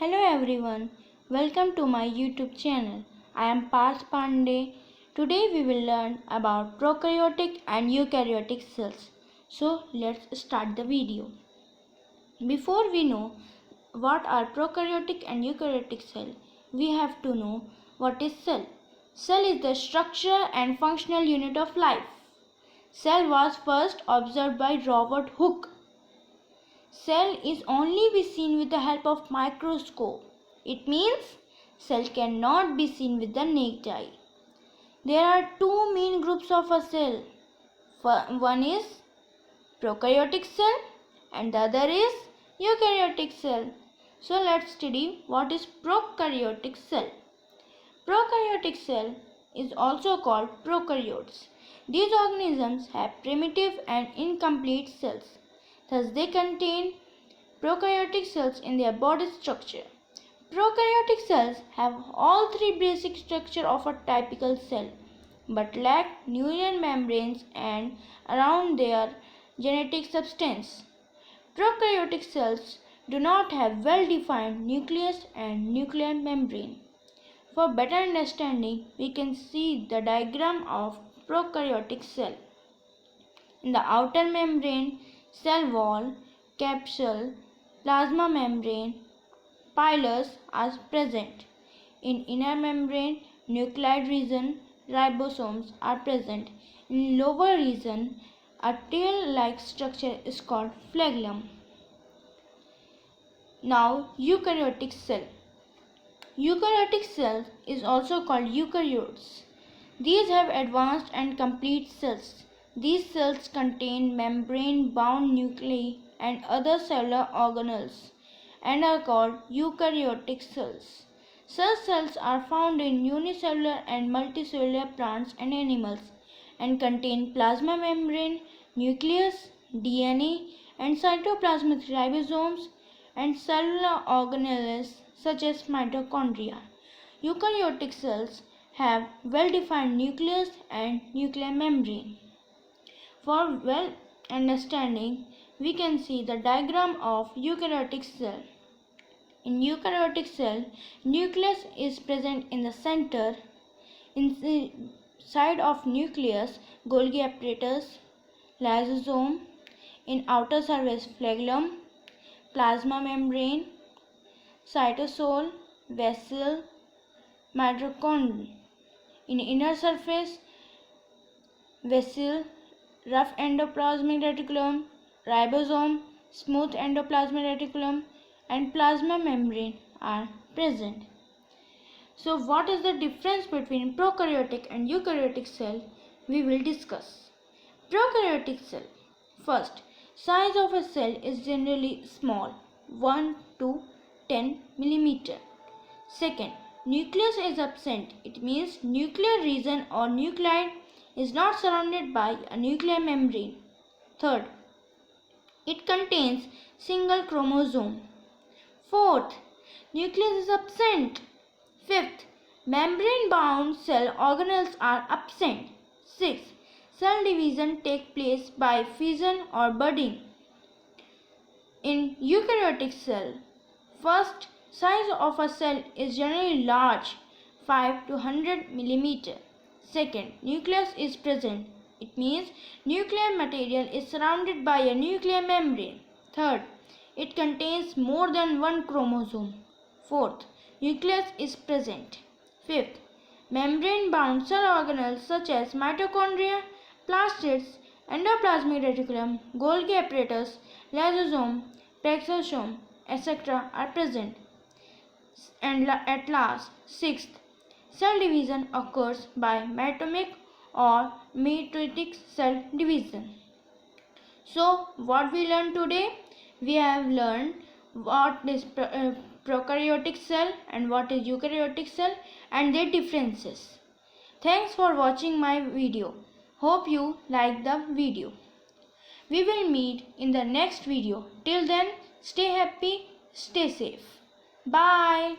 Hello everyone, welcome to my YouTube channel. I am Parth Pandey. Today we will learn about prokaryotic and eukaryotic cells. So let's start the video. Before we know what are prokaryotic and eukaryotic cell, we have to know what is cell. Cell is the structure and functional unit of life. Cell was first observed by Robert Hooke. Cell is only be seen with the help of microscope. It means cell cannot be seen with the naked eye. There are two main groups of a cell. One is prokaryotic cell and the other is eukaryotic cell. So let's study what is prokaryotic cell. Prokaryotic cell is also called prokaryotes. These organisms have primitive and incomplete cells. Thus, they contain prokaryotic cells in their body structure. Prokaryotic cells have all three basic structures of a typical cell, but lack neural membranes and around their genetic substance. Prokaryotic cells do not have well-defined nucleus and nuclear membrane. For better understanding, we can see the diagram of prokaryotic cell. In the outer membrane, cell wall, capsule, plasma membrane, pilus are present. In inner membrane, nuclear region, ribosomes are present. In lower region, a tail-like structure is called flagellum. Now, eukaryotic cell. Eukaryotic cells is also called eukaryotes. These have advanced and complete cells. These cells contain membrane-bound nuclei and other cellular organelles and are called eukaryotic cells. Such cells are found in unicellular and multicellular plants and animals and contain plasma membrane, nucleus, DNA, and cytoplasmic ribosomes and cellular organelles such as mitochondria. Eukaryotic cells have well-defined nucleus and nuclear membrane. For well understanding, we can see the diagram of eukaryotic cell. In eukaryotic cell, nucleus is present in the center. Inside of nucleus, Golgi apparatus, lysosome. In outer surface, flagellum, plasma membrane, cytosol, vessel, mitochondria. In inner surface, vessel, rough endoplasmic reticulum, ribosome, smooth endoplasmic reticulum, and plasma membrane are present. So what is the difference between prokaryotic and eukaryotic cell? We will discuss. Prokaryotic cell. First, size of a cell is generally small, 1 to 10 millimeter. Second, nucleus is absent. It means nuclear region or nuclide is not surrounded by a nuclear membrane. Third, it contains single chromosome. Fourth, nucleus is absent. Fifth, membrane-bound cell organelles are absent. Sixth, cell division takes place by fission or budding. In eukaryotic cell, first, size of a cell is generally large, 5 to 100 millimeter. Second, nucleus is present. It means nuclear material is surrounded by a nuclear membrane. Third, it contains more than one chromosome. Fourth, nucleus is present. Fifth, membrane-bound cell organelles such as mitochondria, plastids, endoplasmic reticulum, Golgi apparatus, lysosome, peroxisome, etc. are present. And at last, sixth, cell division occurs by mitomic or mitotic cell division. So, what we learned today? We have learned what is prokaryotic cell and what is eukaryotic cell and their differences. Thanks for watching my video. Hope you like the video. We will meet in the next video. Till then, stay happy, stay safe. Bye.